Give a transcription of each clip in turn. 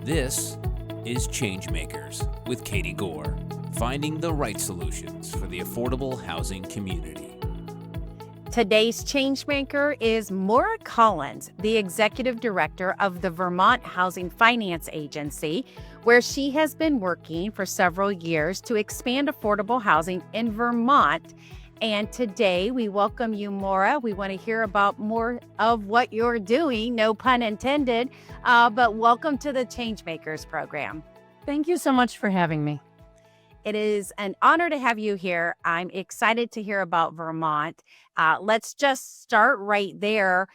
This is ChangeMakers with Katie Goar, finding the right solutions for the affordable housing community. Today's changemaker is Maura Collins, the executive director of the Vermont Housing Finance Agency, where she has been working for several years to expand affordable housing in Vermont. And today we welcome you, Maura. We want to hear about more of what you're doing, no pun intended, but welcome to the Changemakers program. Thank you so much for having me. It is an honor to have you here. I'm excited to hear about Vermont. Let's just start right there.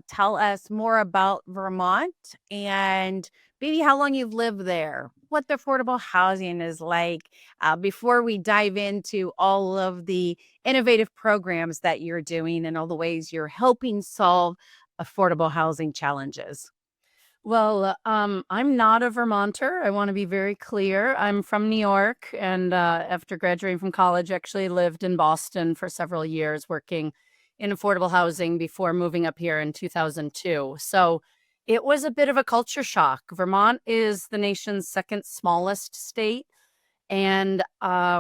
Tell us more about Vermont and maybe how long you've lived there, what the affordable housing is like, before we dive into all of the innovative programs that you're doing and all the ways you're helping solve affordable housing challenges. Well, I'm not a Vermonter. I want to be very clear. I'm from New York, and after graduating from college, actually lived in Boston for several years, working in affordable housing before moving up here in 2002. So it was a bit of a culture shock. Vermont is the nation's second smallest state, and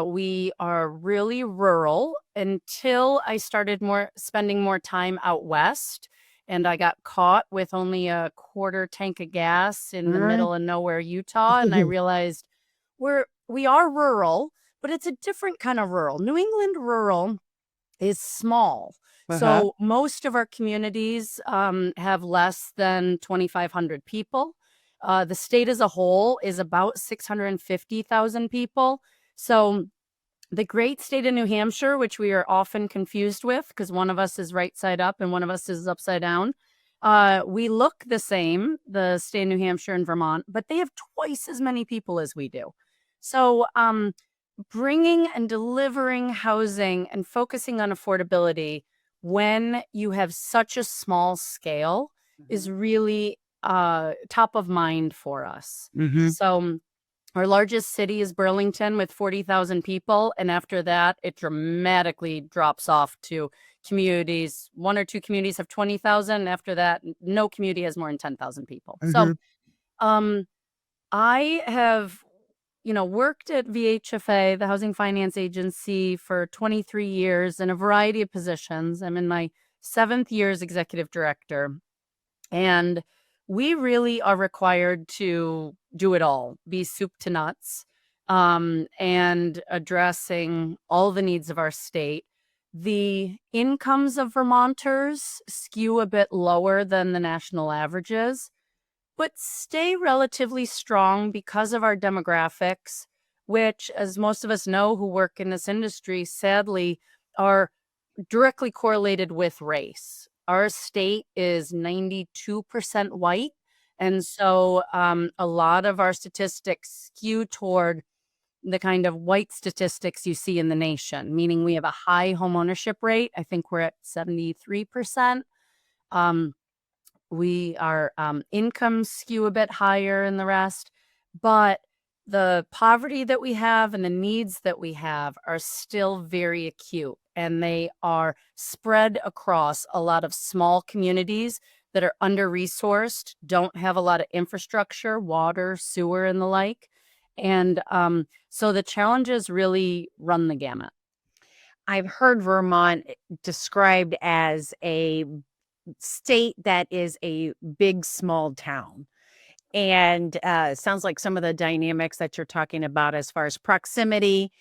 we are really rural until I started spending more time out west. And I got caught with only a quarter tank of gas in the middle of nowhere, Utah. And I realized we are rural, but it's a different kind of rural. New England rural is small. So most of our communities have less than 2,500 people. The state as a whole is about 650,000 people. So the great state of New Hampshire, which we are often confused with because one of us is right side up and one of us is upside down. We look the same, the state of New Hampshire and Vermont, but they have twice as many people as we do. So bringing and delivering housing and focusing on affordability when you have such a small scale is really top of mind for us. So our largest city is Burlington with 40,000 people. And after that, it dramatically drops off to communities. One or two communities have 20,000. After that, no community has more than 10,000 people. So I have, worked at VHFA, the Housing Finance Agency, for 23 years in a variety of positions. I'm in my 7th year as executive director. And we really are required to do it all, be soup to nuts, and addressing all the needs of our state. The incomes of Vermonters skew a bit lower than the national averages, but stay relatively strong because of our demographics, which, as most of us know who work in this industry, sadly, are directly correlated with race. Our state is 92% white. And so a lot of our statistics skew toward the kind of white statistics you see in the nation, meaning we have a high homeownership rate. I think we're at 73%. Our incomes skew a bit higher than the rest, but the poverty that we have and the needs that we have are still very acute, and they are spread across a lot of small communities that are under-resourced, don't have a lot of infrastructure, water, sewer, and the like. And so the challenges really run the gamut. I've heard Vermont described as a state that is a big, small town. And it sounds like some of the dynamics that you're talking about as far as proximity,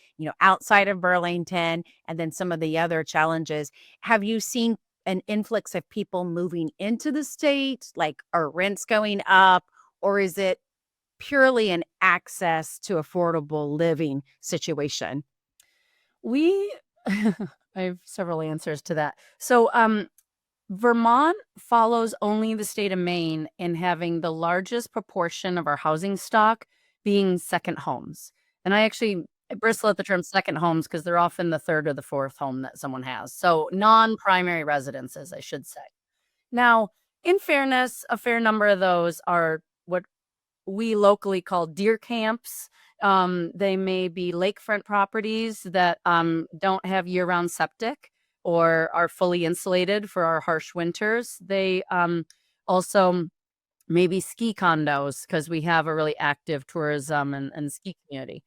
outside of Burlington, and then some of the other challenges. Have you seen an influx of people moving into the state? Like, are rents going up, or is it purely an access to affordable living situation? I have several answers to that. So Vermont follows only the state of Maine in having the largest proportion of our housing stock being second homes. And I bristle at the term second homes because they're often the third or the fourth home that someone has. So non-primary residences, I should say. Now, in fairness, a fair number of those are what we locally call deer camps. They may be lakefront properties that don't have year-round septic or are fully insulated for our harsh winters. They also maybe ski condos, because we have a really active tourism and ski community.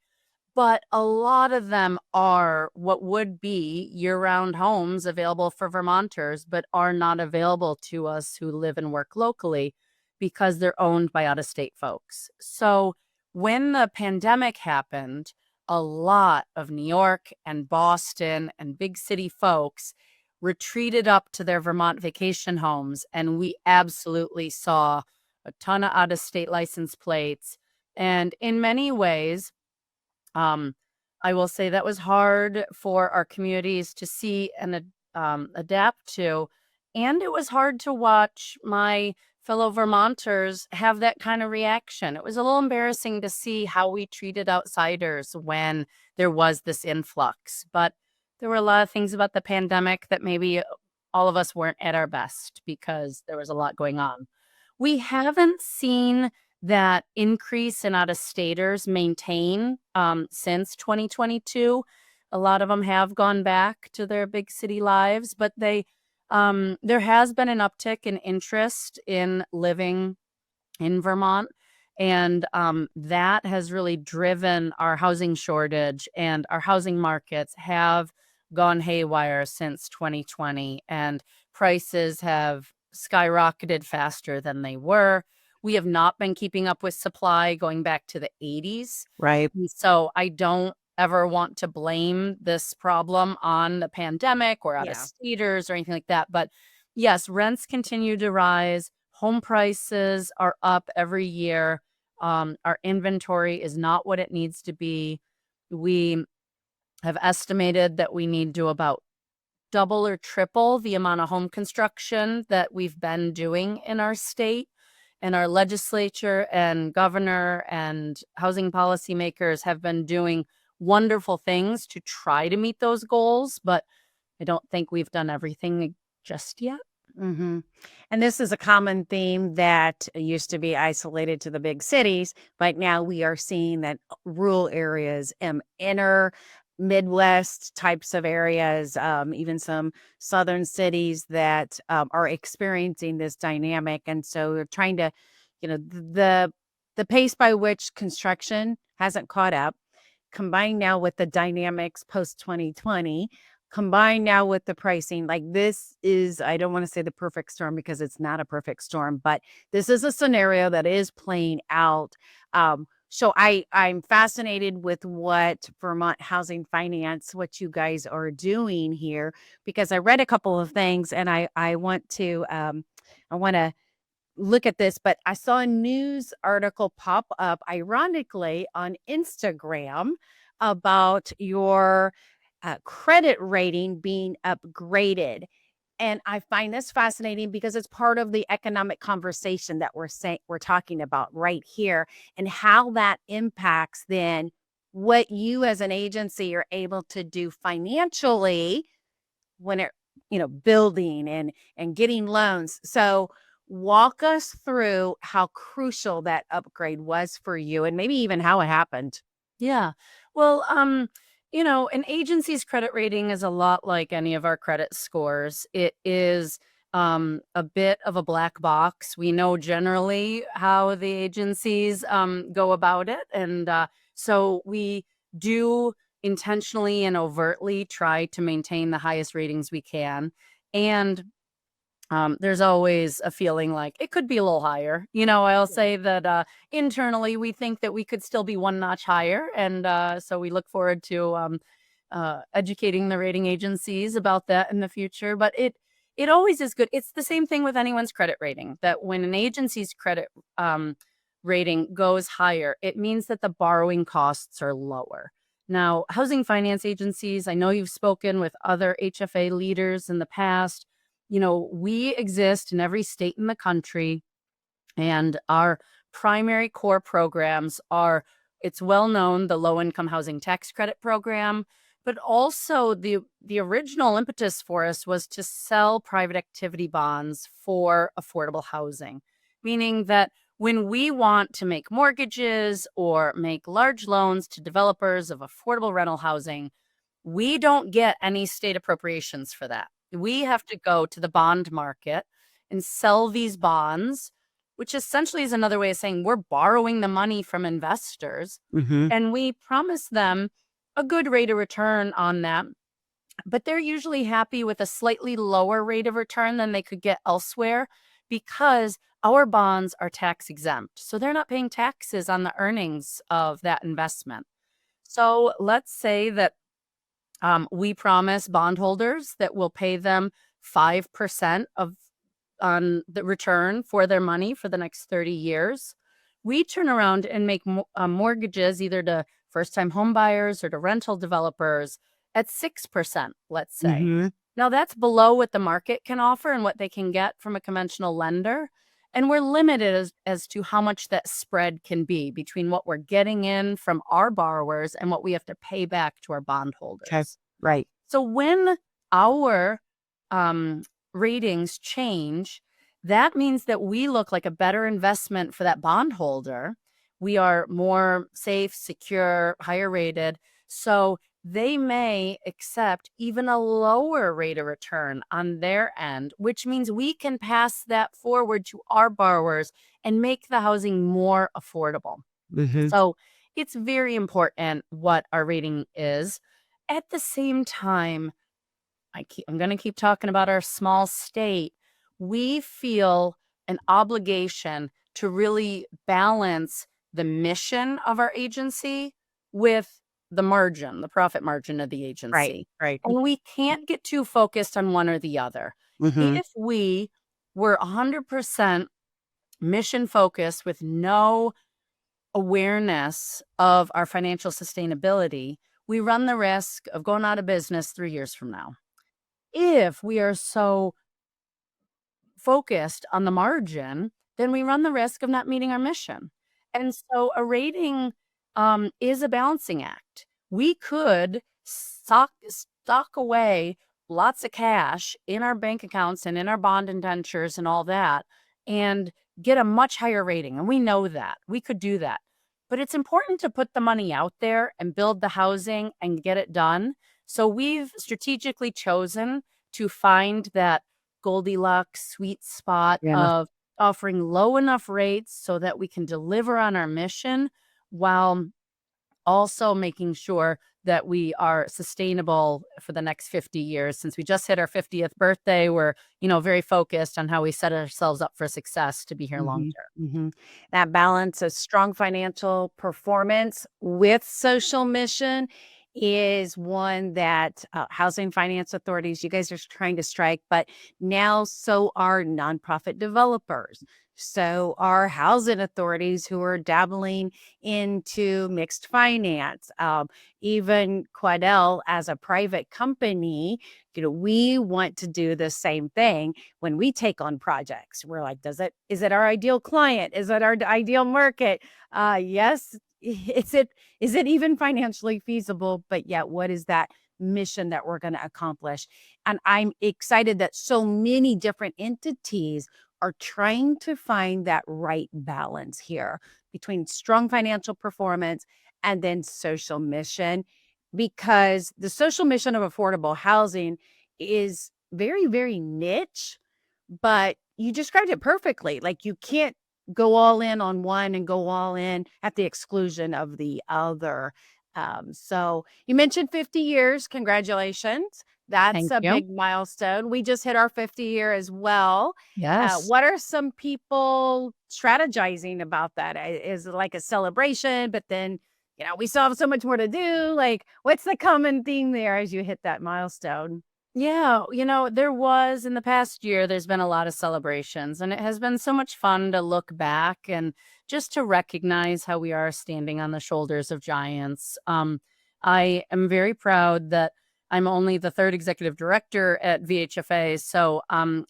But a lot of them are what would be year-round homes available for Vermonters, but are not available to us who live and work locally because they're owned by out-of-state folks. So when the pandemic happened, a lot of New York and Boston and big city folks retreated up to their Vermont vacation homes, and we absolutely saw a ton of out-of-state license plates. And in many ways, um, I will say that was hard for our communities to see and adapt to. And it was hard to watch my fellow Vermonters have that kind of reaction. It was a little embarrassing to see how we treated outsiders when there was this influx. But there were a lot of things about the pandemic that maybe all of us weren't at our best because there was a lot going on. We haven't seen that increase in out-of-staters maintain since 2022. A lot of them have gone back to their big city lives, but there has been an uptick in interest in living in Vermont, and that has really driven our housing shortage, and our housing markets have gone haywire since 2020, and prices have skyrocketed faster than they were. We have not been keeping up with supply going back to the 80s. Right. So I don't ever want to blame this problem on the pandemic or out of Yeah. staters or anything like that. But yes, rents continue to rise. Home prices are up every year. Our inventory is not what it needs to be. We have estimated that we need to about double or triple the amount of home construction that we've been doing in our state. And our legislature and governor and housing policymakers have been doing wonderful things to try to meet those goals, but I don't think we've done everything just yet. hmm And this is a common theme that used to be isolated to the big cities, but now we are seeing that rural areas, inner Midwest types of areas, even some southern cities that are experiencing this dynamic. And so we're trying to, the pace by which construction hasn't caught up, combined now with the dynamics post 2020, combined now with the pricing, like this is, I don't want to say the perfect storm because it's not a perfect storm, but this is a scenario that is playing out. So I'm fascinated with what Vermont Housing Finance, what you guys are doing here, because I read a couple of things and I want to look at this, but I saw a news article pop up ironically on Instagram about your credit rating being upgraded. And I find this fascinating because it's part of the economic conversation that we're talking about right here, and how that impacts then what you as an agency are able to do financially when it, building and getting loans. So walk us through how crucial that upgrade was for you and maybe even how it happened. Yeah. Well, an agency's credit rating is a lot like any of our credit scores. It is a bit of a black box. We know generally how the agencies go about it. And so we do intentionally and overtly try to maintain the highest ratings we can. And there's always a feeling like it could be a little higher. I'll say that internally we think that we could still be one notch higher. And so we look forward to educating the rating agencies about that in the future. But it always is good. It's the same thing with anyone's credit rating, that when an agency's credit rating goes higher, it means that the borrowing costs are lower. Now, housing finance agencies, I know you've spoken with other HFA leaders in the past. We exist in every state in the country, and our primary core programs are, it's well known, the low income housing tax credit program, but also the original impetus for us was to sell private activity bonds for affordable housing, meaning that when we want to make mortgages or make large loans to developers of affordable rental housing, we don't get any state appropriations for that. We have to go to the bond market and sell these bonds which essentially is another way of saying we're borrowing the money from investors, Mm-hmm. and we promise them a good rate of return on that. But they're usually happy with a slightly lower rate of return than they could get elsewhere because our bonds are tax exempt. So they're not paying taxes on the earnings of that investment. So let's say that we promise bondholders that we'll pay them 5% of on the return for their money for the next 30 years. We turn around and make mortgages either to first-time home buyers or to rental developers at 6%, let's say. Mm-hmm. Now that's below what the market can offer and what they can get from a conventional lender. And we're limited as to how much that spread can be between what we're getting in from our borrowers and what we have to pay back to our Okay. bondholders. Right. So when our ratings change, that means that we look like a better investment for that bondholder. We are more safe, secure, higher rated. So they may accept even a lower rate of return on their end, which means we can pass that forward to our borrowers and make the housing more affordable. Mm-hmm. So it's very important what our rating is. At the same time, I'm going to keep talking about our small state. We feel an obligation to really balance the mission of our agency with the margin, the profit margin of the agency. Right. And we can't get too focused on one or the other. Mm-hmm. If we were 100% mission focused with no awareness of our financial sustainability, we run the risk of going out of business 3 years from now. If we are so focused on the margin, then we run the risk of not meeting our mission. And so a rating is a balancing act. We could stock away lots of cash in our bank accounts and in our bond indentures and all that and get a much higher rating. And we know that. We could do that. But it's important to put the money out there and build the housing and get it done. So we've strategically chosen to find that Goldilocks sweet spot Yeah. of offering low enough rates so that we can deliver on our mission while also making sure that we are sustainable for the next 50 years. Since we just hit our 50th birthday, we're, very focused on how we set ourselves up for success to be here long term. Mm-hmm. That balance of strong financial performance with social mission is one that housing finance authorities, you guys are trying to strike, but now so are nonprofit developers. So are housing authorities who are dabbling into mixed finance. Even Quadell as a private company, we want to do the same thing when we take on projects. We're like, is it our ideal client? Is it our ideal market? Yes. Is it even financially feasible? But yet, what is that mission that we're going to accomplish? And I'm excited that so many different entities are trying to find that right balance here between strong financial performance and then social mission, because the social mission of affordable housing is very, very niche, but you described it perfectly. Like, you can't go all in on one and go all in at the exclusion of the other. So you mentioned 50 years. Congratulations. That's Thank a you. big milestone. We just hit our 50 year as well. Yes. What are some people strategizing about that? Is it like a celebration, but then, we still have so much more to do? Like, what's the common theme there as you hit that milestone? Yeah, there was in the past year, there's been a lot of celebrations, and it has been so much fun to look back and just to recognize how we are standing on the shoulders of giants. I am very proud that I'm only the third executive director at VHFA, so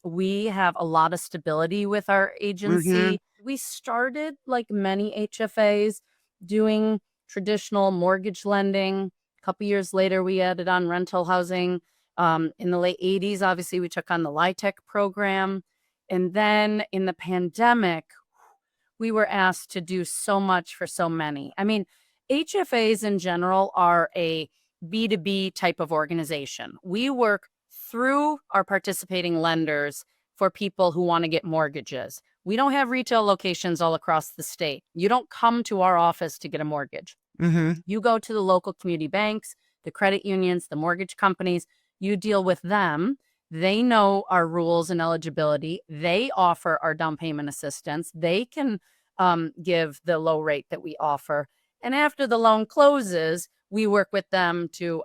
we have a lot of stability with our agency. We started, like many HFAs, doing traditional mortgage lending. A couple years later, we added on rental housing. In the late 80s, obviously, we took on the LIHTC program. And then in the pandemic, we were asked to do so much for so many. I mean, HFAs in general are a B2B type of organization. We work through our participating lenders for people who want to get mortgages. We don't have retail locations all across the state. You don't come to our office to get a mortgage. You go to the local community banks, the credit unions, the mortgage companies. You deal with them. They know our rules and eligibility. They offer our down payment assistance. They can give the low rate that we offer. And after the loan closes, we work with them to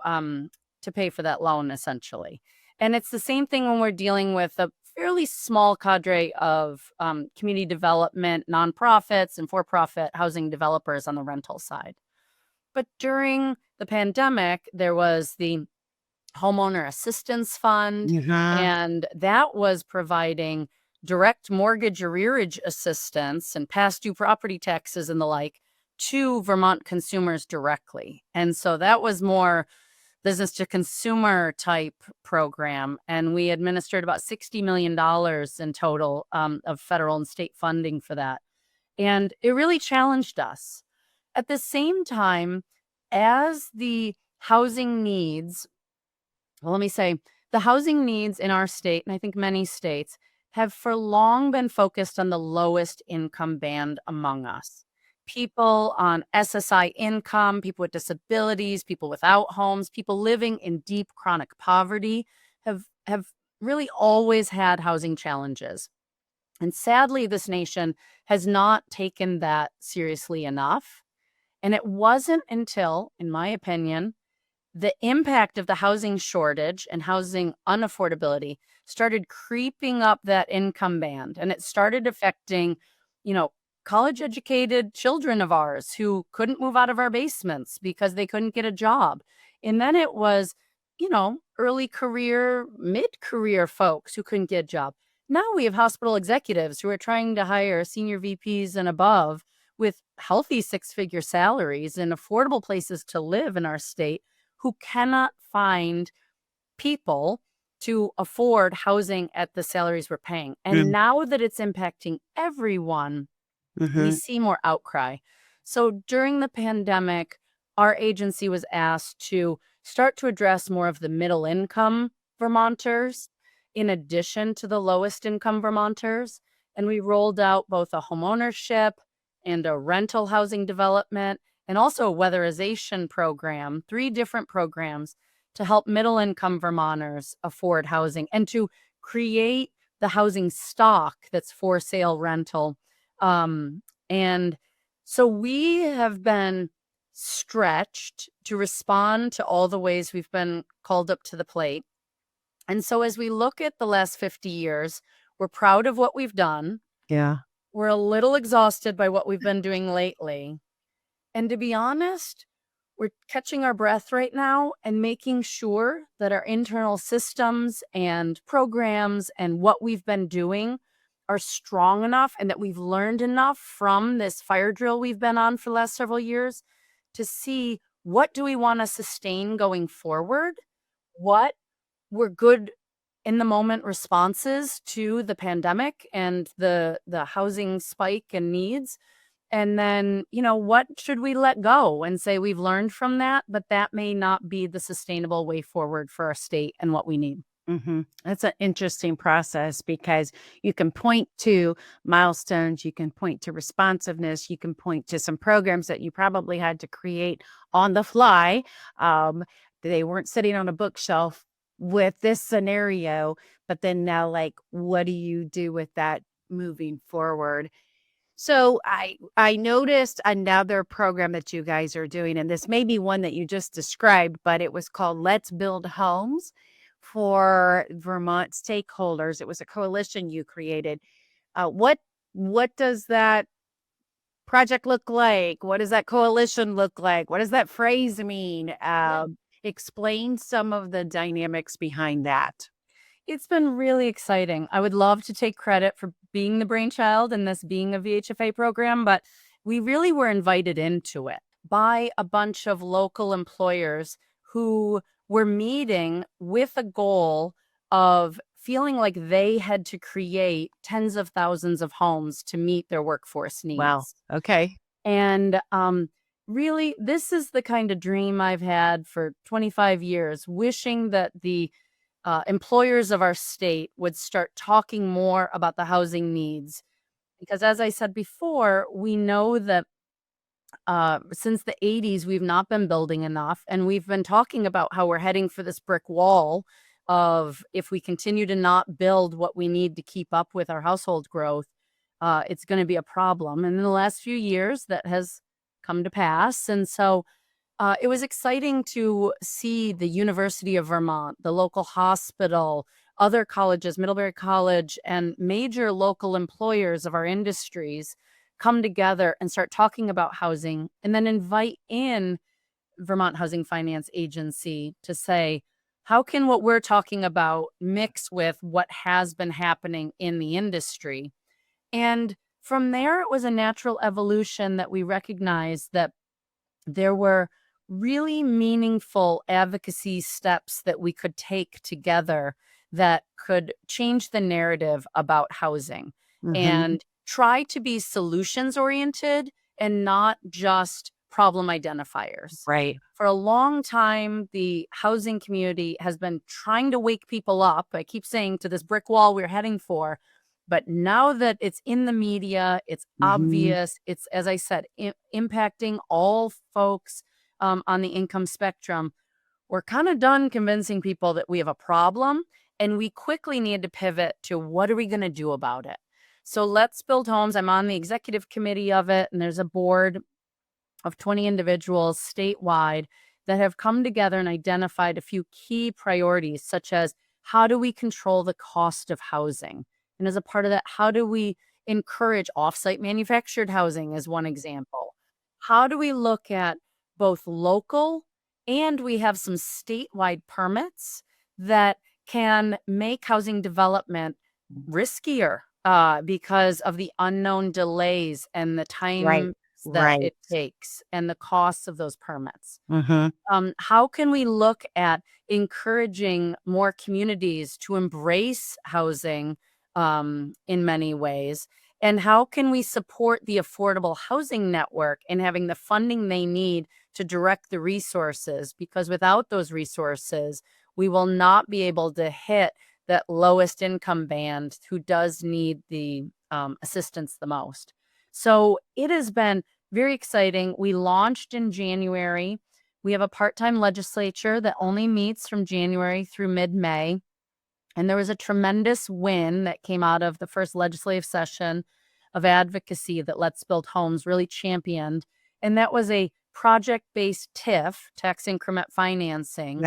pay for that loan, essentially. And it's the same thing when we're dealing with a fairly small cadre of community development, nonprofits, and for-profit housing developers on the rental side. But during the pandemic, there was the Homeowner Assistance Fund, and that was providing direct mortgage arrearage assistance and past due property taxes and the like to Vermont consumers directly. And so that was more business to consumer type program. And we administered about $60 million in total of federal and state funding for that. And it really challenged us. At the same time, as the housing needs, well, let me say, the housing needs in our state, and I think many states, have for long been focused on the lowest income band among us. People on SSI income, people with disabilities, people without homes, people living in deep chronic poverty have really always had housing challenges. And sadly, this nation has not taken that seriously enough. And it wasn't until, in my opinion, the impact of the housing shortage and housing unaffordability started creeping up that income band. And it started affecting, college educated children of ours who couldn't move out of our basements because they couldn't get a job. And then it was, early career, mid-career folks who couldn't get a job. Now we have hospital executives who are trying to hire senior VPs and above with healthy six-figure salaries and affordable places to live in our state who cannot find people to afford housing at the salaries we're paying. And now that it's impacting everyone, we see more outcry. So during the pandemic, our agency was asked to start to address more of the middle income Vermonters in addition to the lowest income Vermonters. And we rolled out both a homeownership and a rental housing development and also a weatherization program, 3 different programs to help middle income Vermonters afford housing and to create the housing stock that's for sale rental. And so we have been stretched to respond to all the ways we've been called up to the plate. And so as we look at the last 50 years, we're proud of what we've done. Yeah. We're a little exhausted by what we've been doing lately. And to be honest, we're catching our breath right now and making sure that our internal systems and programs and what we've been doing are strong enough and that we've learned enough from this fire drill we've been on for the last several years to see what do we want to sustain going forward, what were good in the moment responses to the pandemic and the housing spike and needs. And then, what should we let go and say we've learned from that, but that may not be the sustainable way forward for our state and what we need. That's an interesting process because you can point to milestones, you can point to responsiveness, you can point to some programs that you probably had to create on the fly. They weren't sitting on a bookshelf with this scenario, but then now, what do you do with that moving forward? So I noticed another program that you guys are doing, and this may be one that you just described, but it was called Let's Build Homes for Vermont stakeholders. It was a coalition you created. What does that project look like? What does that coalition look like? What does that phrase mean? Explain some of the dynamics behind that. It's been really exciting. I would love to take credit for being the brainchild and this being a VHFA program, but we really were invited into it by a bunch of local employers who were meeting with a goal of feeling like they had to create tens of thousands of homes to meet their workforce needs. Wow. Okay. And really, this is the kind of dream I've had for 25 years, wishing that the employers of our state would start talking more about the housing needs. Because as I said before, we know that since the 80s, we've not been building enough. And we've been talking about how we're heading for this brick wall of if we continue to not build what we need to keep up with our household growth, it's going to be a problem. And in the last few years, that has come to pass. And so it was exciting to see the University of Vermont, the local hospital, other colleges, Middlebury College, and major local employers of our industries come together and start talking about housing, and then invite in Vermont Housing Finance Agency to say, how can what we're talking about mix with what has been happening in the industry? And from there, it was a natural evolution that we recognized that there were really meaningful advocacy steps that we could take together that could change the narrative about housing and try to be solutions oriented and not just problem identifiers. Right. For a long time, the housing community has been trying to wake people up. I keep saying to this brick wall we're heading for. But now that it's in the media, it's obvious, it's, as I said, impacting all folks on the income spectrum, we're kind of done convincing people that we have a problem, and we quickly need to pivot to what are we going to do about it. So Let's Build Homes, I'm on the executive committee of it, and there's a board of 20 individuals statewide that have come together and identified a few key priorities, such as how do we control the cost of housing? And as a part of that, how do we encourage offsite manufactured housing as one example? How do we look at both local and we have some statewide permits that can make housing development riskier because of the unknown delays and the time that it takes and the costs of those permits? How can we look at encouraging more communities to embrace housing in many ways? And how can we support the affordable housing network in having the funding they need to direct the resources? Because without those resources, we will not be able to hit that lowest income band who does need the assistance the most. So it has been very exciting. We launched in January. We have a part-time legislature that only meets from January through mid-May. And there was a tremendous win that came out of the first legislative session of advocacy that Let's Build Homes really championed. And that was a project-based TIF, tax increment financing,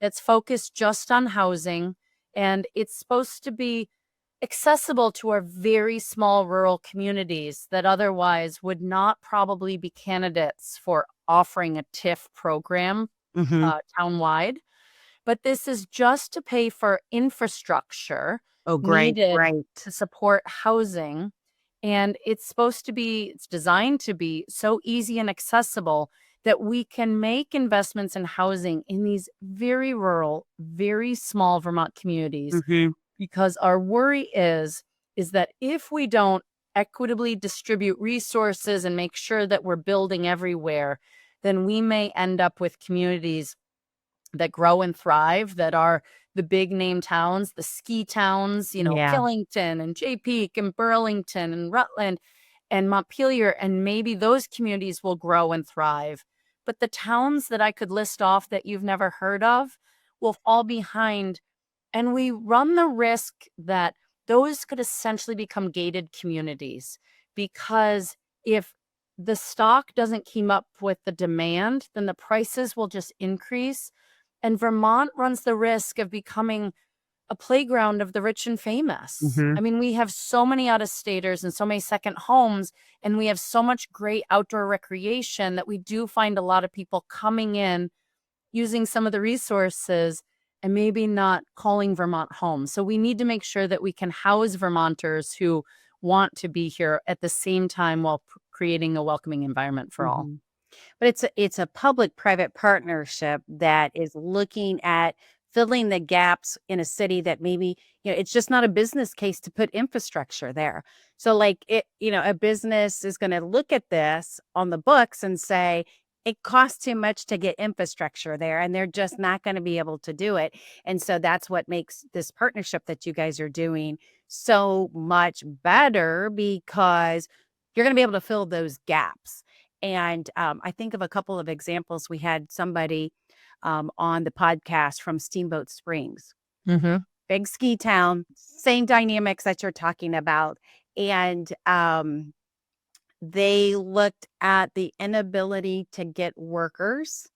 that's focused just on housing. And it's supposed to be accessible to our very small rural communities that otherwise would not probably be candidates for offering a TIF program townwide. But this is just to pay for infrastructure needed to support housing. And it's designed to be so easy and accessible that we can make investments in housing in these very rural, very small Vermont communities. Because our worry is that if we don't equitably distribute resources and make sure that we're building everywhere, then we may end up with communities that grow and thrive, that are the big name towns, the ski towns, Killington and Jay Peak and Burlington and Rutland and Montpelier, and maybe those communities will grow and thrive. But the towns that I could list off that you've never heard of will fall behind. And we run the risk that those could essentially become gated communities, because if the stock doesn't keep up with the demand, then the prices will just increase. And Vermont runs the risk of becoming a playground of the rich and famous. I mean, we have so many out-of-staters and so many second homes, and we have so much great outdoor recreation that we do find a lot of people coming in, using some of the resources, and maybe not calling Vermont home. So we need to make sure that we can house Vermonters who want to be here at the same time while creating a welcoming environment for all. But it's a public-private partnership that is looking at filling the gaps in a city that maybe, it's just not a business case to put infrastructure there. So a business is going to look at this on the books and say, it costs too much to get infrastructure there, and they're just not going to be able to do it. And so that's what makes this partnership that you guys are doing so much better, because you're going to be able to fill those gaps. And I think of a couple of examples. We had somebody on the podcast from Steamboat Springs, Mm-hmm. big ski town, same dynamics that you're talking about. And they looked at the inability to get workers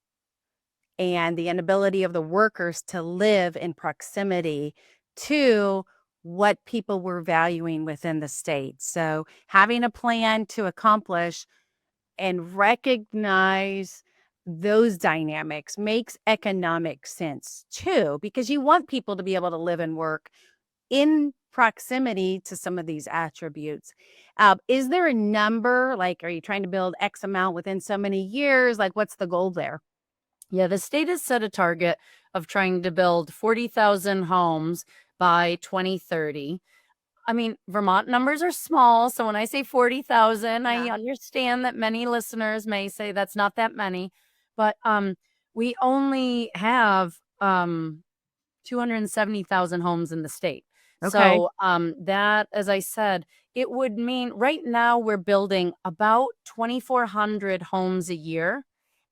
and the inability of the workers to live in proximity to what people were valuing within the state. So having a plan to accomplish and recognize those dynamics makes economic sense too, because you want people to be able to live and work in proximity to some of these attributes. Is there a number? Like, are you trying to build X amount within so many years? Like, what's the goal there? Yeah, the state has set a target of trying to build 40,000 homes by 2030. I mean, Vermont numbers are small. So when I say 40,000, I Yeah. understand that many listeners may say that's not that many. But we only have 270,000 homes in the state. Okay. So that, as I said, it would mean right now we're building about 2,400 homes a year,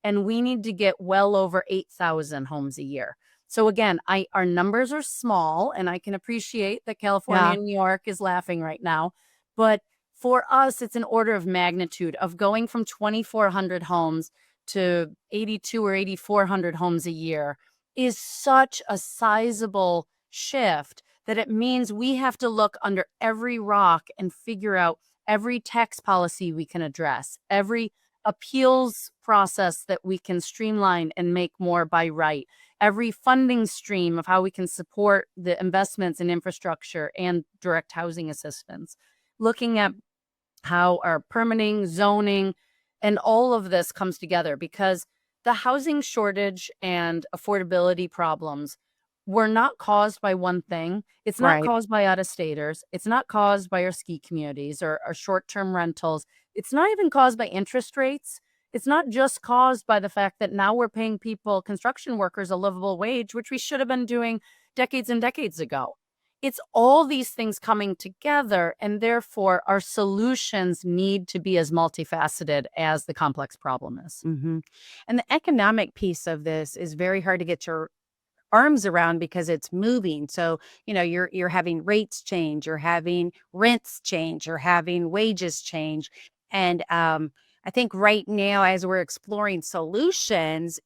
and we need to get well over 8,000 homes a year. So again, our numbers are small, and I can appreciate that California Yeah. and New York is laughing right now. But for us, it's an order of magnitude of going from 2,400 homes to 82 or 8,400 homes a year is such a sizable shift that it means we have to look under every rock and figure out every tax policy we can address, every appeals process that we can streamline and make more by right, every funding stream of how we can support the investments in infrastructure and direct housing assistance, looking at how our permitting, zoning, and all of this comes together, because the housing shortage and affordability problems were not caused by one thing. It's not Right. caused by out-of-staters. It's not caused by our ski communities or short-term rentals. It's not even caused by interest rates. It's not just caused by the fact that now we're paying people, construction workers, a livable wage, which we should have been doing decades and decades ago. It's all these things coming together, and therefore our solutions need to be as multifaceted as the complex problem is. And the economic piece of this is very hard to get your arms around because it's moving. So, you're having rates change, you're having rents change, you're having wages change. And I think right now, as we're exploring solutions,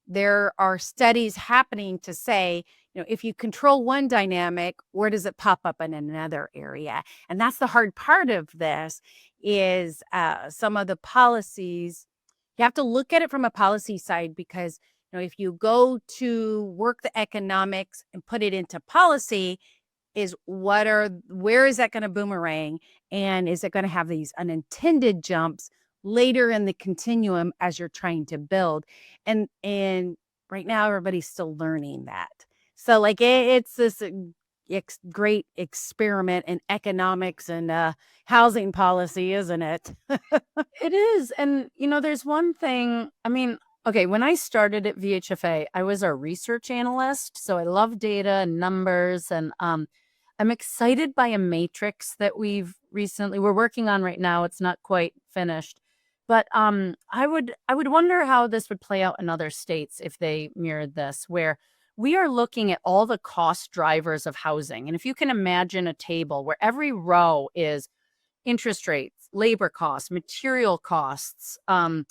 there are studies happening to say, if you control one dynamic, where does it pop up in another area? And that's the hard part of this, is some of the policies. You have to look at it from a policy side, because if you go to work the economics and put it into policy, where is that going to boomerang, and is it going to have these unintended jumps later in the continuum as you're trying to build? And right now everybody's still learning that. So like it's this great experiment in economics and housing policy, isn't it? It is. And, there's one thing. I mean, okay, when I started at VHFA, I was a research analyst. So I love data and numbers. And I'm excited by a matrix that we're working on right now. It's not quite finished. But I would wonder how this would play out in other states if they mirrored this, where we are looking at all the cost drivers of housing. And if you can imagine a table where every row is interest rates, labor costs, material costs, and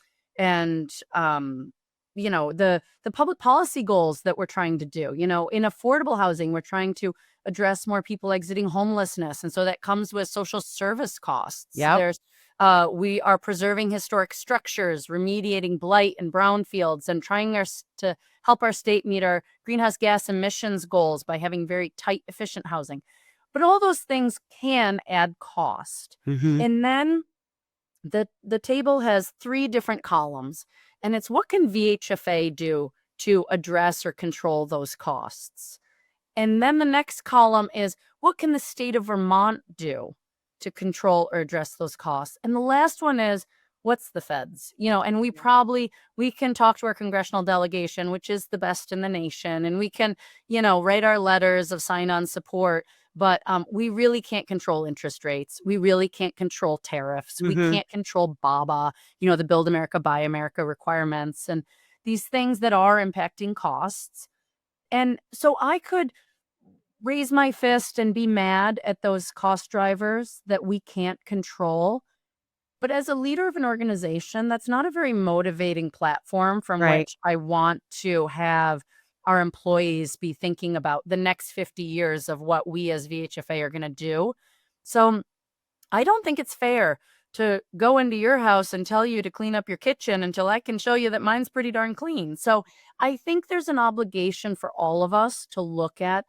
the public policy goals that we're trying to do. In affordable housing, we're trying to address more people exiting homelessness, and so that comes with social service costs. Yep. We are preserving historic structures, remediating blight and brownfields, and trying to help our state meet our greenhouse gas emissions goals by having very tight, efficient housing. But all those things can add cost. And then the table has 3 different columns, and it's what can VHFA do to address or control those costs. And then the next column is what can the state of Vermont do to control or address those costs. And the last one is what's the feds? And we can talk to our congressional delegation, which is the best in the nation, and we can, write our letters of sign-on support, but we really can't control interest rates. We really can't control tariffs. We Mm-hmm. can't control BABA, the Build America, Buy America requirements, and these things that are impacting costs. And so I could raise my fist and be mad at those cost drivers that we can't control. But as a leader of an organization, that's not a very motivating platform from Right. which I want to have our employees be thinking about the next 50 years of what we as VHFA are going to do. So I don't think it's fair to go into your house and tell you to clean up your kitchen until I can show you that mine's pretty darn clean. So I think there's an obligation for all of us to look at,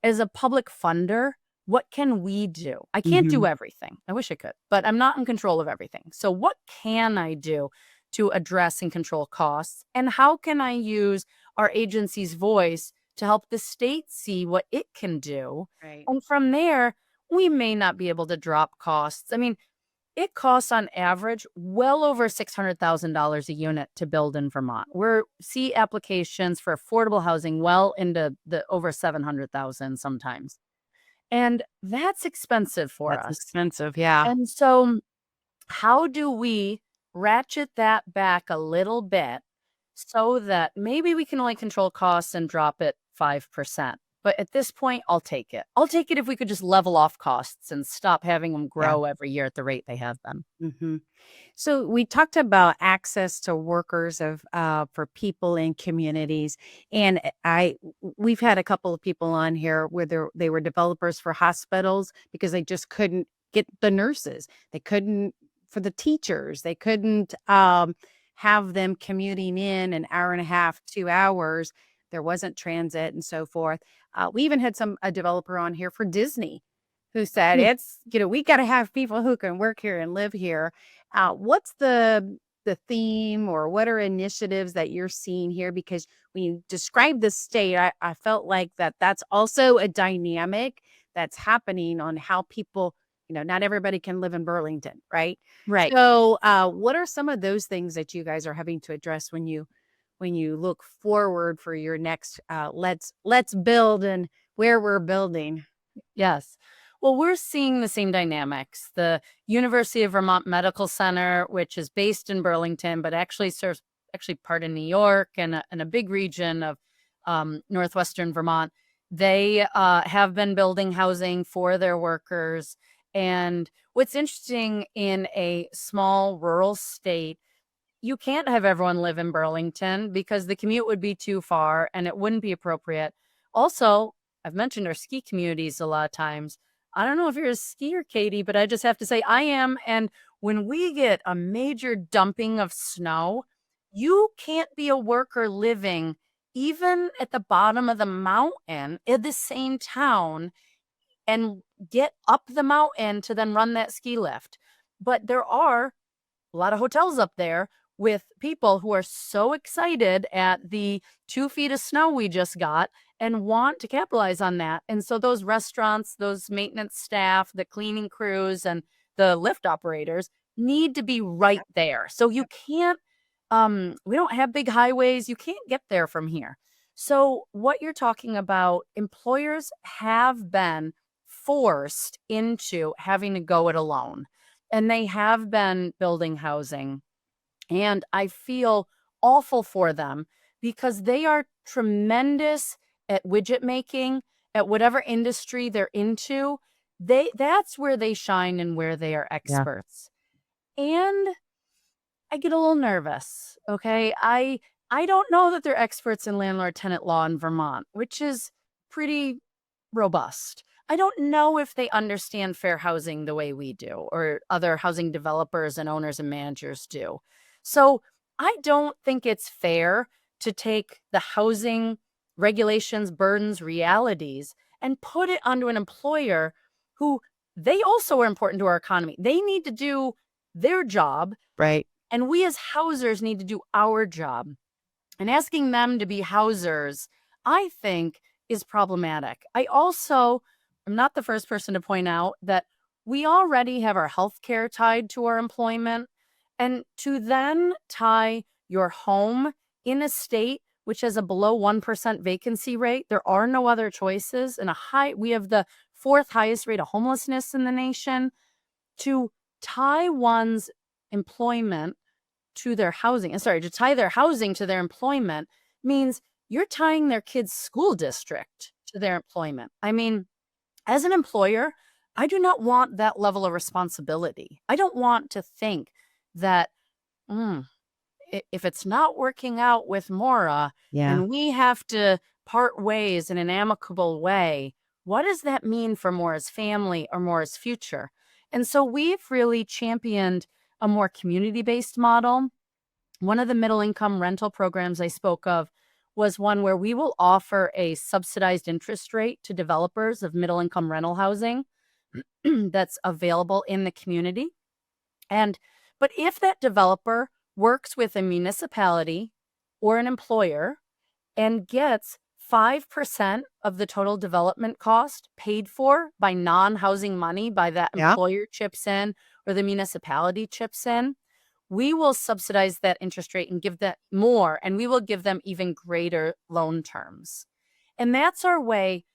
as a public funder, what can we do? I can't Mm-hmm. do everything. I wish I could, but I'm not in control of everything. So what can I do to address and control costs? And how can I use our agency's voice to help the state see what it can do? Right. And from there, we may not be able to drop costs. I mean, it costs on average well over $600,000 a unit to build in Vermont. We see applications for affordable housing well into the over 700,000 sometimes. And that's expensive for That's us. expensive. Yeah. And so how do we ratchet that back a little bit so that maybe we can only control costs and drop it 5%? But at this point, I'll take it. I'll take it if we could just level off costs and stop having them grow every year at the rate they have been. Mm-hmm. So we talked about access to workers for people in communities, and we've had a couple of people on here where they were developers for hospitals because they just couldn't get the nurses, they couldn't for the teachers, they couldn't have them commuting in an hour and a half, 2 hours. There wasn't transit and so forth. We even had a developer on here for Disney who said it's we got to have people who can work here and live here. What's the theme, or what are initiatives that you're seeing here? Because when you describe the state, I felt like that's also a dynamic that's happening on how people, not everybody can live in Burlington, right? Right. So what are some of those things that you guys are having to address when you look forward for your next let's build and where we're building? Yes. Well, we're seeing the same dynamics. The University of Vermont Medical Center, which is based in Burlington, but actually serves part of New York and a big region of northwestern Vermont, they have been building housing for their workers. And what's interesting, in a small rural state, you can't have everyone live in Burlington because the commute would be too far and it wouldn't be appropriate. Also, I've mentioned our ski communities a lot of times. I don't know if you're a skier, Katie, but I just have to say I am. And when we get a major dumping of snow, you can't be a worker living even at the bottom of the mountain in the same town and get up the mountain to then run that ski lift. But there are a lot of hotels up there with people who are so excited at the 2 feet of snow we just got and want to capitalize on that. And so those restaurants, those maintenance staff, the cleaning crews, and the lift operators need to be right there. So you can't, we don't have big highways. You can't get there from here. So what you're talking about, employers have been forced into having to go it alone. And they have been building housing. And I feel awful for them because they are tremendous at widget making, at whatever industry they're into. That's where they shine and where they are experts. And I get a little nervous. Okay. I don't know that they're experts in landlord tenant law in Vermont, which is pretty robust. I don't know if they understand fair housing the way we do, or other housing developers and owners and managers do. So I don't think it's fair to take the housing regulations, burdens, realities, and put it onto an employer who, they also are important to our economy. They need to do their job. Right. And we as housers need to do our job. And asking them to be housers, I think, is problematic. I also am not the first person to point out that we already have our health care tied to our employment. And to then tie your home in a state which has a below 1% vacancy rate, there are no other choices, and we have the fourth highest rate of homelessness in the nation. To tie one's employment to their housing, to tie their housing to their employment means you're tying their kids' school district to their employment. I mean, as an employer, I do not want that level of responsibility. I don't want to think that, if it's not working out with Maura Yeah. and we have to part ways in an amicable way, what does that mean for Maura's family or Maura's future? And so we've really championed a more community-based model. One of the middle income rental programs I spoke of was one where we will offer a subsidized interest rate to developers of middle income rental housing that's available in the community. But if that developer works with a municipality or an employer and gets 5% of the total development cost paid for by non-housing money, by that Yeah. employer chips in or the municipality chips in, we will subsidize that interest rate and give that more, and we will give them even greater loan terms. And that's our way.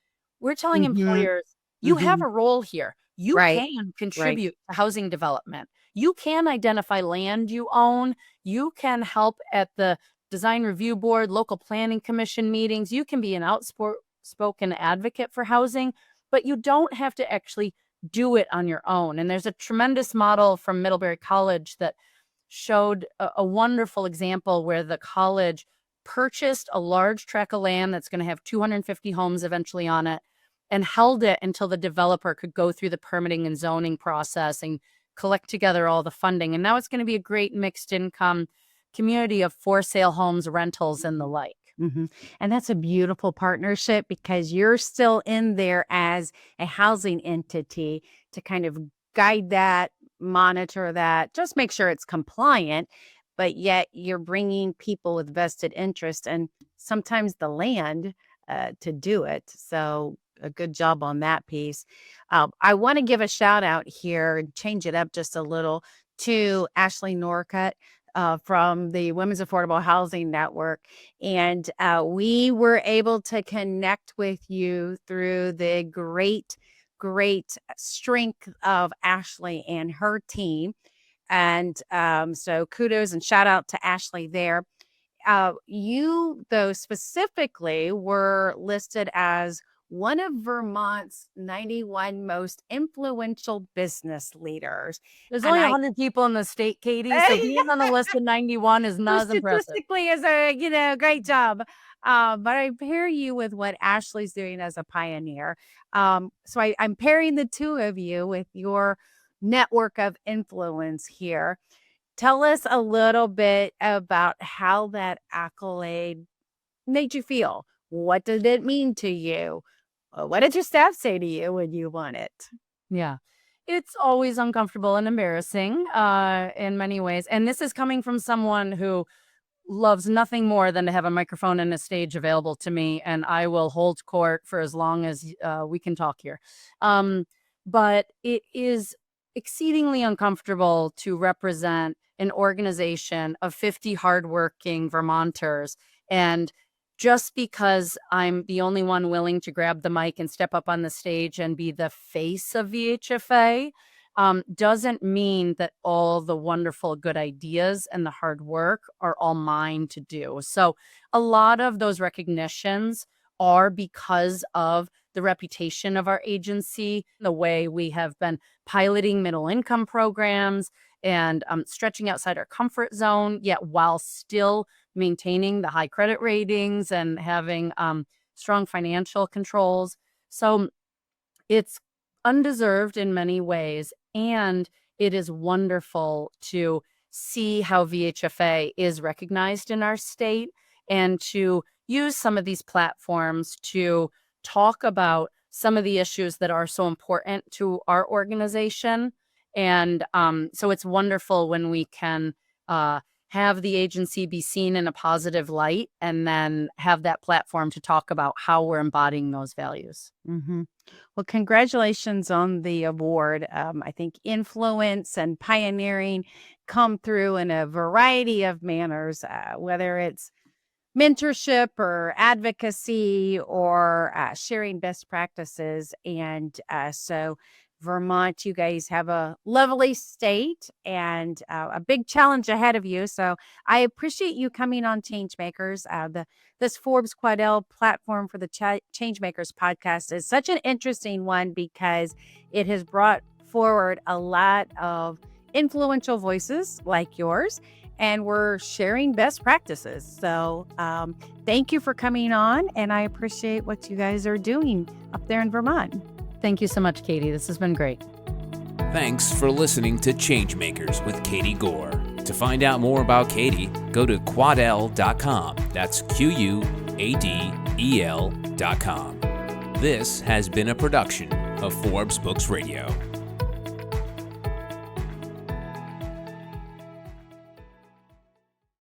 We're telling employers, you have a role here. You Right. can contribute to housing development. You can identify land you own. You can help at the design review board, local planning commission meetings. You can be an outspoken advocate for housing, but you don't have to actually do it on your own. And there's a tremendous model from Middlebury College that showed a wonderful example where the college purchased a large tract of land that's going to have 250 homes eventually on it and held it until the developer could go through the permitting and zoning process and collect together all the funding. And now it's going to be a great mixed income community of for sale homes, rentals, and the like. And that's a beautiful partnership because you're still in there as a housing entity to kind of guide that, monitor that, just make sure it's compliant, but yet you're bringing people with vested interest and sometimes the land to do it. So a good job on that piece. I want to give a shout out here and change it up just a little to Ashley Norcutt from the Women's Affordable Housing Network. And we were able to connect with you through the great strength of Ashley and her team. And so kudos and shout out to Ashley there. You, though, specifically were listed as one of Vermont's 91 most influential business leaders. There's And only I 100 people in the state, Katie, so being on the list of 91 is not as impressive. statistically is a great job. But I pair you with what Ashley's doing as a pioneer. So I'm pairing the two of you with your network of influence here. Tell us a little bit about how that accolade made you feel. What did it mean to you? What did your staff say to you when you won it? Yeah. It's always uncomfortable and embarrassing in many ways. And this is coming from someone who loves nothing more than to have a microphone and a stage available to me, and I will hold court for as long as we can talk here. But it is exceedingly uncomfortable to represent an organization of 50 hardworking Vermonters, and just because I'm the only one willing to grab the mic and step up on the stage and be the face of VHFA doesn't mean that all the wonderful good ideas and the hard work are all mine to do. So a lot of those recognitions are because of the reputation of our agency, the way we have been piloting middle income programs and stretching outside our comfort zone, yet while still maintaining the high credit ratings and having strong financial controls. So it's undeserved in many ways, and it is wonderful to see how VHFA is recognized in our state and to use some of these platforms to talk about some of the issues that are so important to our organization. And so it's wonderful when we can have the agency be seen in a positive light, and then have that platform to talk about how we're embodying those values. Mm-hmm. Well, congratulations on the award. I think influence and pioneering come through in a variety of manners, whether it's mentorship or advocacy or sharing best practices. And so, Vermont, you guys have a lovely state and a big challenge ahead of you. So, I appreciate you coming on ChangeMakers. This Forbes Quadell platform for the ChangeMakers podcast is such an interesting one because it has brought forward a lot of influential voices like yours, and we're sharing best practices. So thank you for coming on, and I appreciate what you guys are doing up there in Vermont. Thank you so much, Katie. This has been great. Thanks for listening to Changemakers with Katie Goar. To find out more about Katie, go to quadell.com. That's QUADEL.com. This has been a production of Forbes Books Radio.